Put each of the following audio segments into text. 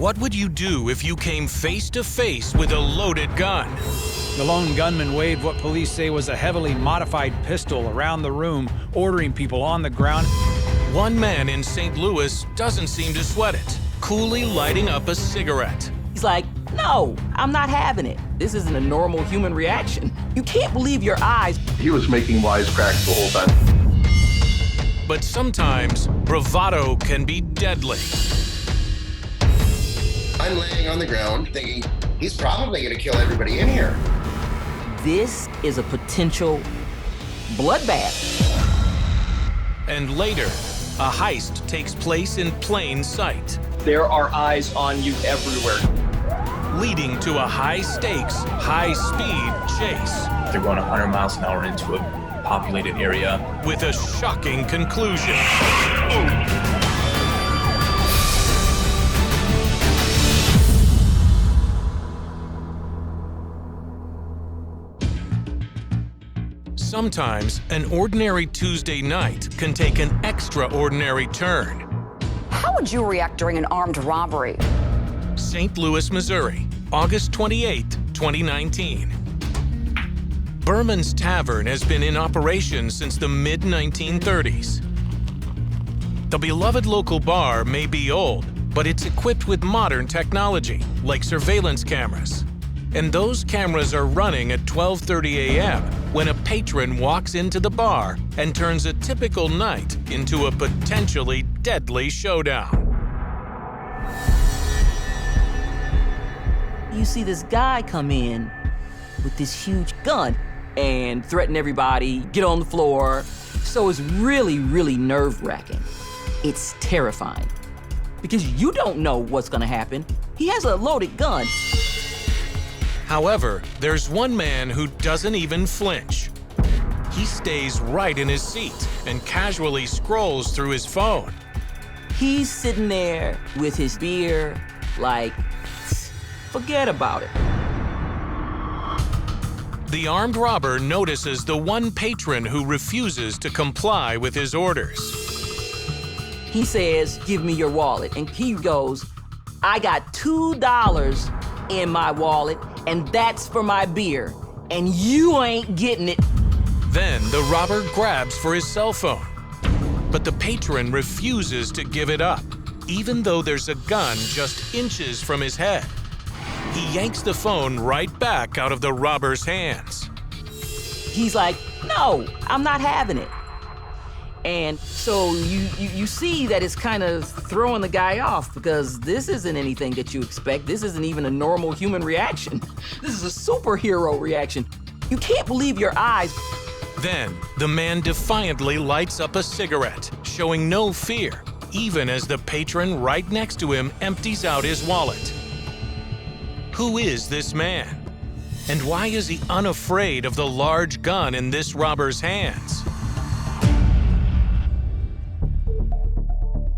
What would you do if you came face to face with a loaded gun? The lone gunman waved what police say was a heavily modified pistol around the room, ordering people on the ground. One man in St. Louis doesn't seem to sweat it, coolly lighting up a cigarette. He's like, no, I'm not having it. This isn't a normal human reaction. You can't believe your eyes. He was making wisecracks the whole time. But sometimes bravado can be deadly. I'm laying on the ground thinking, he's probably gonna kill everybody in here. This is a potential bloodbath. And later, a heist takes place in plain sight, There are eyes on you everywhere. leading to a high-stakes, high-speed chase They're going 100 miles an hour into a populated area. with a shocking conclusion. Sometimes an ordinary Tuesday night can take an extraordinary turn. How would you react during an armed robbery? St. Louis, Missouri, August 28, 2019. Berman's Tavern has been in operation since the mid-1930s. The beloved local bar may be old, but it's equipped with modern technology, like surveillance cameras. And those cameras are running at 12:30 a.m. when a patron walks into the bar and turns a typical night into a potentially deadly showdown. You see this guy come in with this huge gun and threaten everybody, get on the floor. So it's really, really nerve-wracking. It's terrifying because you don't know what's gonna happen. He has a loaded gun. However, there's one man who doesn't even flinch. He stays right in his seat and casually scrolls through his phone. He's sitting there with his beer, like, forget about it. The armed robber notices the one patron who refuses to comply with his orders. He says, give me your wallet. And he goes, I got $2 in my wallet, and that's for my beer. And you ain't getting it. Then the robber grabs for his cell phone. But the patron refuses to give it up, even though there's a gun just inches from his head. He yanks the phone right back out of the robber's hands. He's like, no, I'm not having it. And so you see that it's kind of throwing the guy off because this isn't anything that you expect. This isn't even a normal human reaction. This is a superhero reaction. You can't believe your eyes. Then the man defiantly lights up a cigarette, showing no fear, even as the patron right next to him empties out his wallet. Who is this man? And why is he unafraid of the large gun in this robber's hands?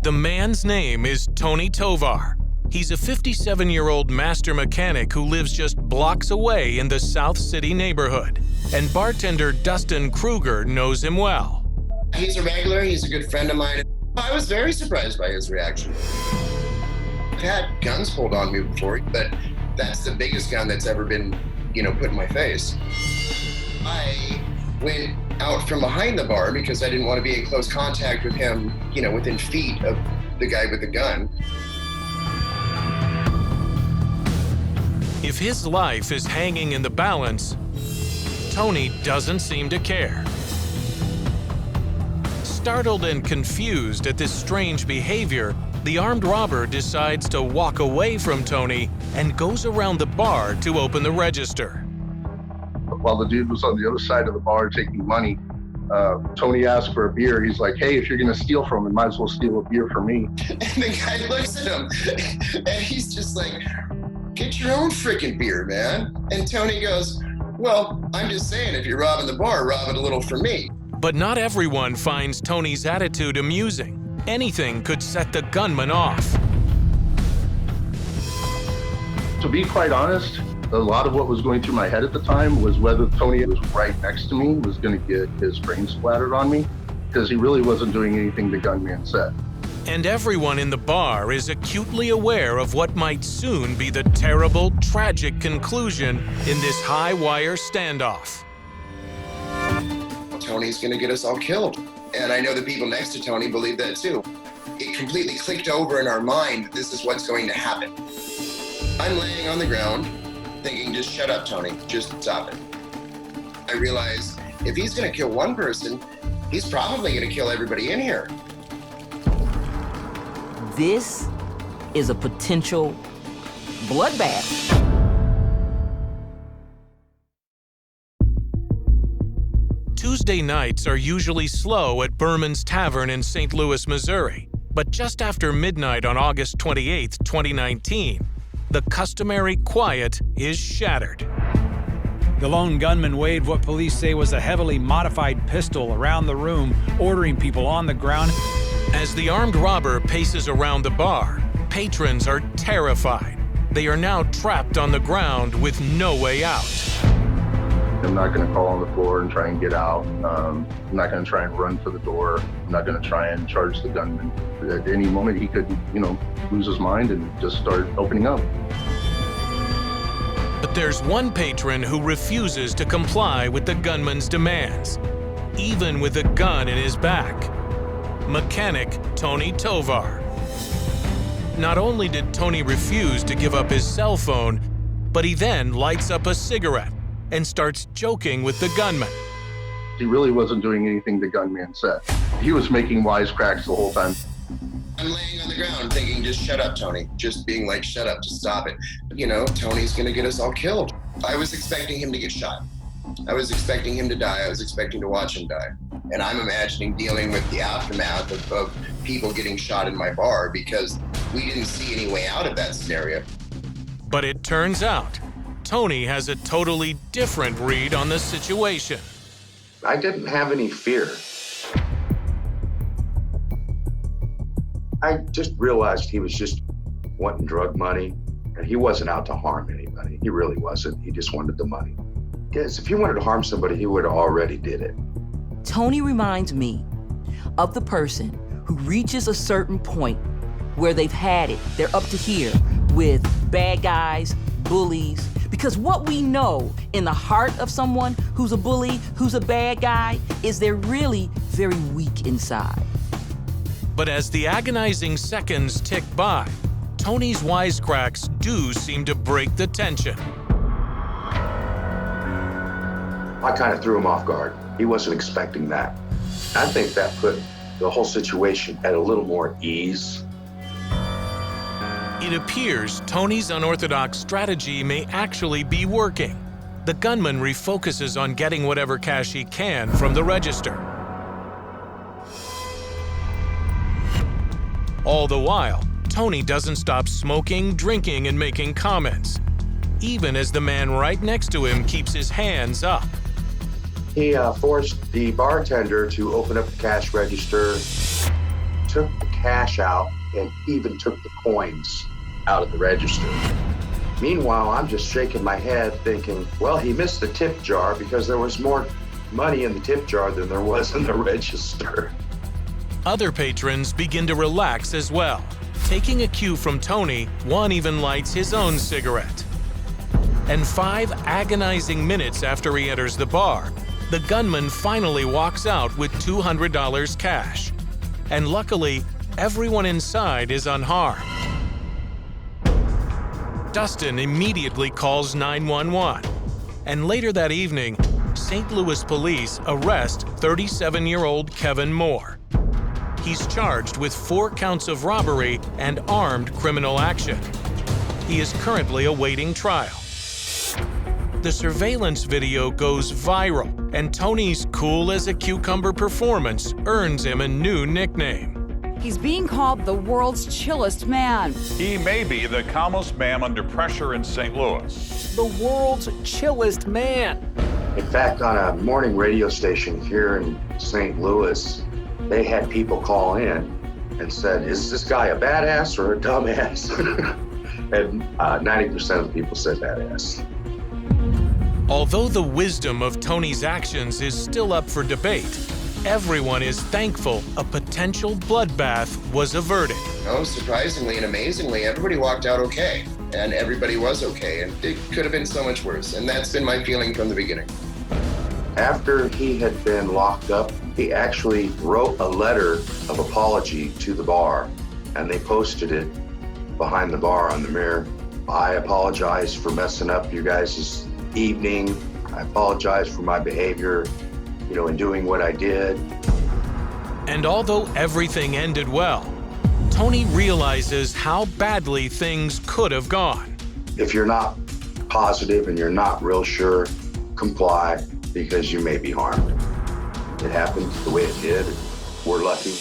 The man's name is Tony Tovar. He's a 57-year-old master mechanic who lives just blocks away in the South City neighborhood. And bartender Dustin Kruger knows him well. He's a regular, he's a good friend of mine. I was very surprised by his reaction. I've had guns pulled on me before, but that's the biggest gun that's ever been, put in my face. I went out from behind the bar because I didn't want to be in close contact with him, within feet of the guy with the gun. If his life is hanging in the balance, Tony doesn't seem to care. Startled and confused at this strange behavior, the armed robber decides to walk away from Tony and goes around the bar to open the register. While the dude was on the other side of the bar taking money, Tony asked for a beer. He's like, hey, if you're gonna steal from him, might as well steal a beer for me. And the guy looks at him and he's just like, get your own freaking beer, man. And Tony goes, well, I'm just saying, if you're robbing the bar, rob it a little for me. But not everyone finds Tony's attitude amusing. Anything could set the gunman off. To be quite honest, a lot of what was going through my head at the time was whether Tony was right next to me was going to get his brain splattered on me, because he really wasn't doing anything the gunman said. And everyone in the bar is acutely aware of what might soon be the terrible, tragic conclusion in this high-wire standoff. Tony's gonna get us all killed. And I know the people next to Tony believe that too. It completely clicked over in our mind that this is what's going to happen. I'm laying on the ground thinking, just shut up, Tony, just stop it. I realize if he's gonna kill one person, he's probably gonna kill everybody in here. This is a potential bloodbath. Tuesday nights are usually slow at Berman's Tavern in St. Louis, Missouri. But just after midnight on August 28, 2019, the customary quiet is shattered. The lone gunman waved what police say was a heavily modified pistol around the room, ordering people on the ground. As the armed robber paces around the bar, patrons are terrified. They are now trapped on the ground with no way out. I'm not going to crawl on the floor and try and get out. I'm not going to try and run for the door. I'm not going to try and charge the gunman. At any moment, he could, lose his mind and just start opening up. But there's one patron who refuses to comply with the gunman's demands, even with a gun in his back. Mechanic Tony Tovar. Not only did Tony refuse to give up his cell phone, but he then lights up a cigarette and starts joking with the gunman. He really wasn't doing anything the gunman said. He was making wisecracks the whole time. I'm laying on the ground thinking, just shut up, Tony. Just being like, shut up, just stop it. Tony's gonna get us all killed. I was expecting him to get shot. I was expecting him to die. I was expecting to watch him die. And I'm imagining dealing with the aftermath of people getting shot in my bar because we didn't see any way out of that scenario. But it turns out, Tony has a totally different read on the situation. I didn't have any fear. I just realized he was just wanting drug money, and he wasn't out to harm anybody. He really wasn't. He just wanted the money. Because if he wanted to harm somebody, he would have already did it. Tony reminds me of the person who reaches a certain point where they've had it. They're up to here with bad guys, bullies, because what we know in the heart of someone who's a bully, who's a bad guy, is they're really very weak inside. But as the agonizing seconds tick by, Tony's wisecracks do seem to break the tension. I kind of threw him off guard. He wasn't expecting that. I think that put the whole situation at a little more ease. It appears Tony's unorthodox strategy may actually be working. The gunman refocuses on getting whatever cash he can from the register. All the while, Tony doesn't stop smoking, drinking, and making comments, even as the man right next to him keeps his hands up. He forced the bartender to open up the cash register, took the cash out, and even took the coins out of the register. Meanwhile, I'm just shaking my head thinking, well, he missed the tip jar because there was more money in the tip jar than there was in the register. Other patrons begin to relax as well. Taking a cue from Tony, one even lights his own cigarette. And 5 agonizing minutes after he enters the bar, the gunman finally walks out with $200 cash. And luckily, everyone inside is unharmed. Dustin immediately calls 911. And later that evening, St. Louis police arrest 37-year-old Kevin Moore. He's charged with 4 counts of robbery and armed criminal action. He is currently awaiting trial. The surveillance video goes viral, and Tony's cool-as-a-cucumber performance earns him a new nickname. He's being called the world's chillest man. He may be the calmest man under pressure in St. Louis. The world's chillest man. In fact, on a morning radio station here in St. Louis, they had people call in and said, is this guy a badass or a dumbass? And 90% of the people said badass. Although the wisdom of Tony's actions is still up for debate, everyone is thankful a potential bloodbath was averted. Oh, surprisingly and amazingly, everybody walked out okay. And everybody was okay. And it could have been so much worse. And that's been my feeling from the beginning. After he had been locked up, he actually wrote a letter of apology to the bar, and they posted it behind the bar on the mirror. I apologize for messing up you guys' evening. I apologize for my behavior, in doing what I did. And although everything ended well, Tony realizes how badly things could have gone. If you're not positive and you're not real sure, comply, because you may be harmed. It happened the way it did. We're lucky.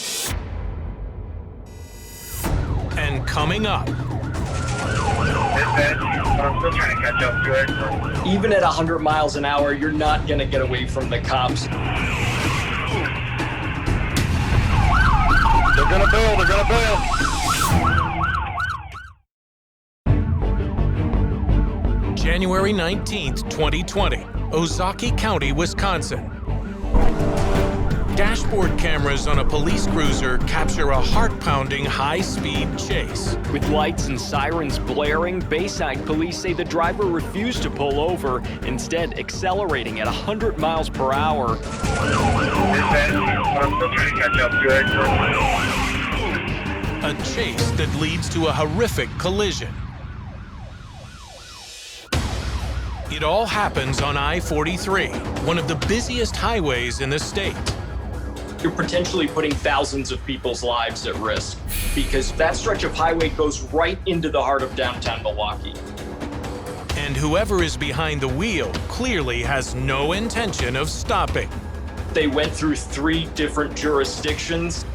And coming up, I'm still trying to catch up to it. Even at 100 miles an hour, you're not going to get away from the cops. They're gonna bail, they're gonna bail. January 19th, 2020, Ozaukee County, Wisconsin. Dashboard cameras on a police cruiser capture a heart-pounding high-speed chase. With lights and sirens blaring, Bayside police say the driver refused to pull over, instead accelerating at 100 miles per hour. I'm still trying to catch up to it. A chase that leads to a horrific collision. It all happens on I-43, one of the busiest highways in the state. You're potentially putting thousands of people's lives at risk because that stretch of highway goes right into the heart of downtown Milwaukee. And whoever is behind the wheel clearly has no intention of stopping. They went through 3 different jurisdictions.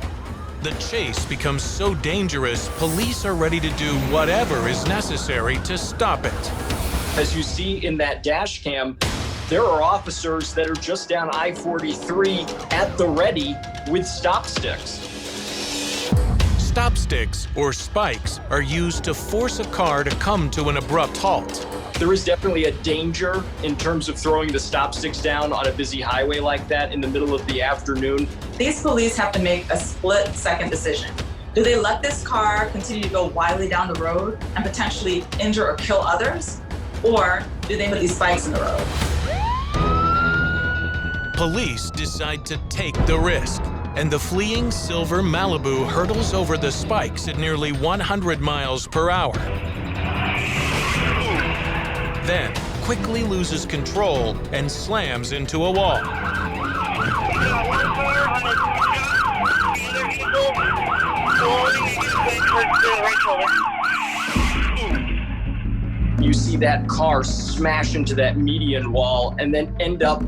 The chase becomes so dangerous, police are ready to do whatever is necessary to stop it. As you see in that dash cam, there are officers that are just down I-43 at the ready with stop sticks. Stop sticks, or spikes, are used to force a car to come to an abrupt halt. There is definitely a danger in terms of throwing the stop sticks down on a busy highway like that in the middle of the afternoon. These police have to make a split-second decision. Do they let this car continue to go wildly down the road and potentially injure or kill others? Or do they put these spikes in the road? Police decide to take the risk, and the fleeing silver Malibu hurtles over the spikes at nearly 100 miles per hour. Then quickly loses control and slams into a wall. You see that car smash into that median wall and then end up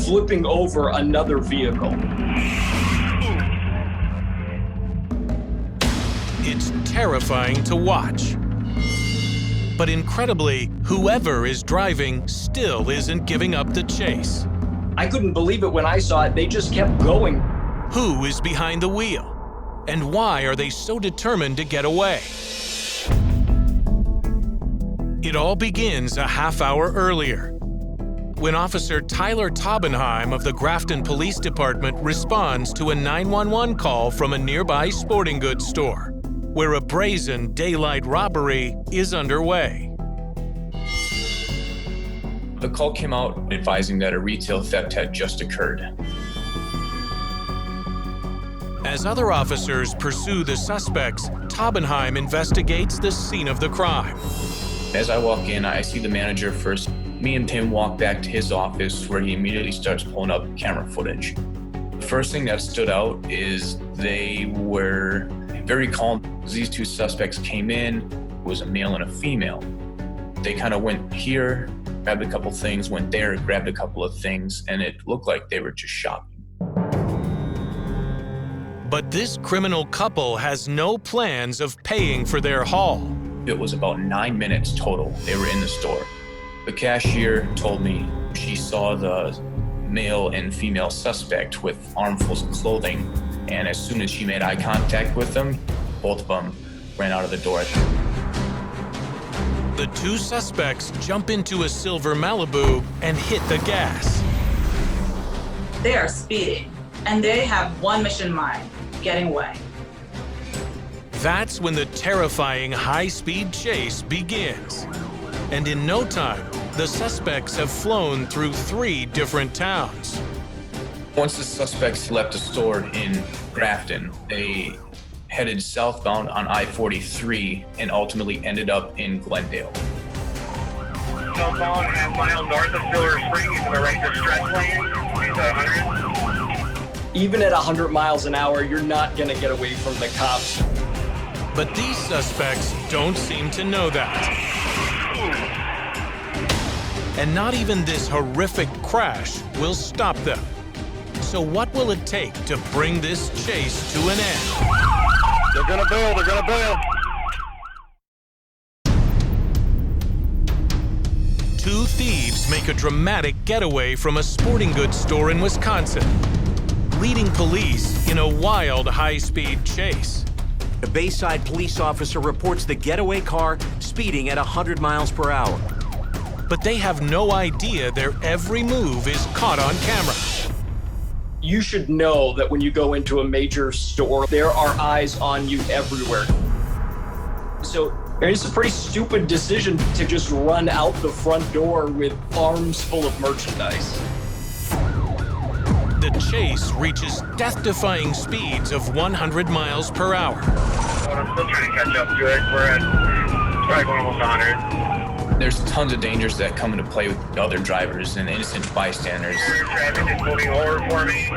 flipping over another vehicle. It's terrifying to watch. But incredibly, whoever is driving still isn't giving up the chase. I couldn't believe it when I saw it. They just kept going. Who is behind the wheel? And why are they so determined to get away? It all begins a half hour earlier, when Officer Tyler Taubenheim of the Grafton Police Department responds to a 911 call from a nearby sporting goods store, where a brazen daylight robbery is underway. The call came out advising that a retail theft had just occurred. As other officers pursue the suspects, Taubenheim investigates the scene of the crime. As I walk in, I see the manager first. Me and Tim walk back to his office where he immediately starts pulling up camera footage. The first thing that stood out is they were very calm. These 2 suspects came in, it was a male and a female. They kind of went here, grabbed a couple things, went there, grabbed a couple of things, and it looked like they were just shopping. But this criminal couple has no plans of paying for their haul. It was about 9 minutes total they were in the store. The cashier told me she saw the male and female suspect with armfuls of clothing, and as soon as she made eye contact with them, both of them ran out of the door. The 2 suspects jump into a silver Malibu and hit the gas. They are speeding. and they have one mission in mind: getting away. That's when the terrifying high-speed chase begins. And in no time, the suspects have flown through 3 different towns. Once the suspects left the store in Grafton, they headed southbound on I-43 and ultimately ended up in Glendale. Southbound, half-mile north of Silver Spring, to the right to stretch lane, he's at 100. Even at 100 miles an hour, you're not gonna get away from the cops. But these suspects don't seem to know that. And not even this horrific crash will stop them. So what will it take to bring this chase to an end? They're gonna bail, they're gonna bail. 2 thieves make a dramatic getaway from a sporting goods store in Wisconsin, leading police in a wild high-speed chase. A Bayside police officer reports the getaway car speeding at 100 miles per hour. But they have no idea their every move is caught on camera. You should know that when you go into a major store, there are eyes on you everywhere. So it's a pretty stupid decision to just run out the front door with arms full of merchandise. The chase reaches death-defying speeds of 100 miles per hour. I'm still trying to catch up to it. We're at probably going almost 100. There's tons of dangers that come into play with other drivers and innocent bystanders. Traffic is moving over for me.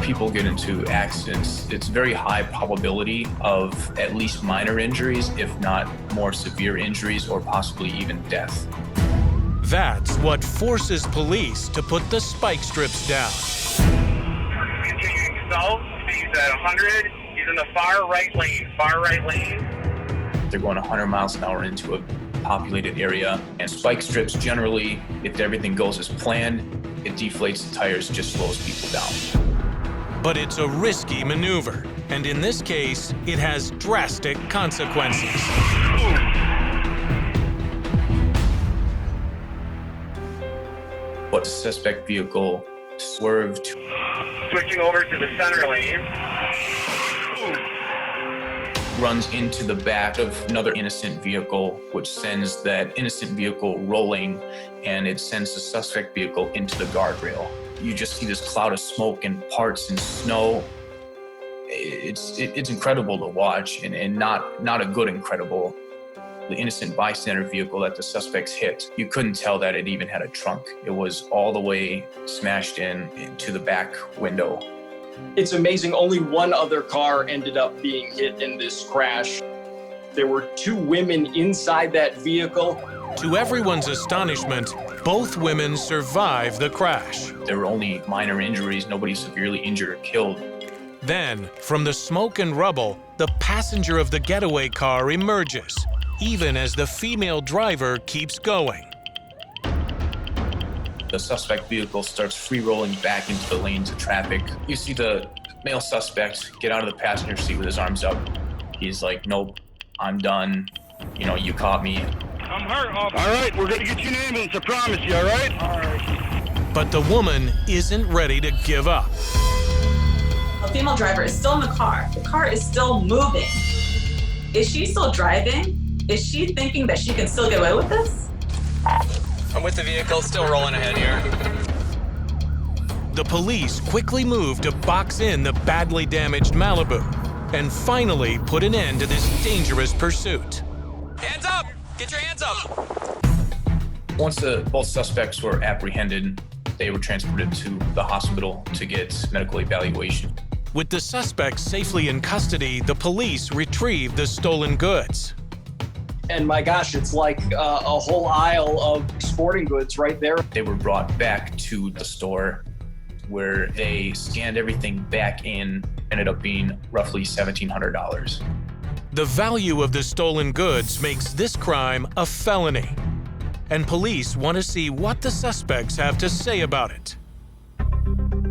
People get into accidents. It's very high probability of at least minor injuries, if not more severe injuries or possibly even death. That's what forces police to put the spike strips down. Continuing south, he's at 100. He's in the far right lane. They're going 100 miles an hour into a populated area, and spike strips generally, if everything goes as planned, it deflates the tires, just slows people down. But it's a risky maneuver, and in this case, it has drastic consequences. But the suspect vehicle swerved. Switching over to the center lane. Runs into the back of another innocent vehicle, which sends that innocent vehicle rolling, and it sends the suspect vehicle into the guardrail. You just see this cloud of smoke and parts and snow. It's incredible to watch, and not a good incredible. The innocent bystander vehicle that the suspects hit, you couldn't tell that it even had a trunk. It was all the way smashed into the back window. It's amazing, only one other car ended up being hit in this crash. There were 2 women inside that vehicle. To everyone's astonishment, both women survived the crash. There were only minor injuries, nobody severely injured or killed. Then, from the smoke and rubble, the passenger of the getaway car emerges, even as the female driver keeps going. The suspect vehicle starts free-rolling back into the lanes of traffic. You see the male suspect get out of the passenger seat with his arms up. He's like, nope, I'm done. You caught me. I'm hurt. All right, we're going to get you an ambulance, I promise you, all right? All right. But the woman isn't ready to give up. The female driver is still in the car. The car is still moving. Is she still driving? Is she thinking that she can still get away with this? I'm with the vehicle, still rolling ahead here. The police quickly move to box in the badly damaged Malibu and finally put an end to this dangerous pursuit. Hands up! Get your hands up! Once both suspects were apprehended, they were transported to the hospital to get medical evaluation. With the suspects safely in custody, the police retrieved the stolen goods. And my gosh, it's like a whole aisle of sporting goods right there. They were brought back to the store where they scanned everything back in, ended up being roughly $1,700. The value of the stolen goods makes this crime a felony, and police want to see what the suspects have to say about it.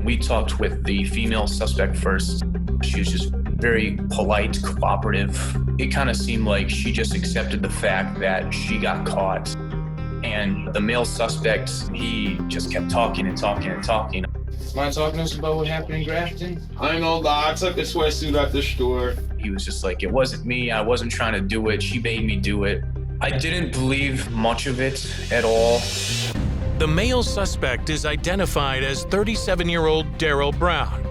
We talked with the female suspect first. She was just very polite, cooperative. It kind of seemed like she just accepted the fact that she got caught. And the male suspect, he just kept talking and talking and talking. Mind talking to us about what happened in Grafton? I ain't gonna lie, I took a sweatsuit out the store. He was just like, it wasn't me. I wasn't trying to do it. She made me do it. I didn't believe much of it at all. The male suspect is identified as 37-year-old Daryl Brown,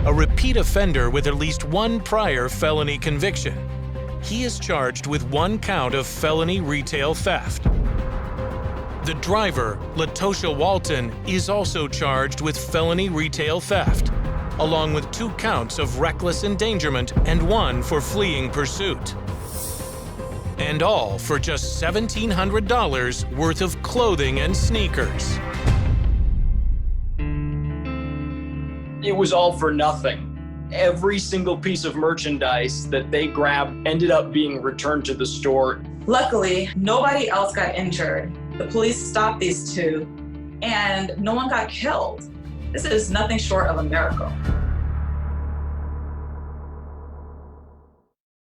a repeat offender with at least one prior felony conviction. He is charged with 1 count of felony retail theft. The driver, Latosha Walton, is also charged with felony retail theft, along with 2 counts of reckless endangerment and 1 for fleeing pursuit. And all for just $1,700 worth of clothing and sneakers. It was all for nothing. Every single piece of merchandise that they grabbed ended up being returned to the store. Luckily, nobody else got injured. The police stopped these 2, and no one got killed. This is nothing short of a miracle.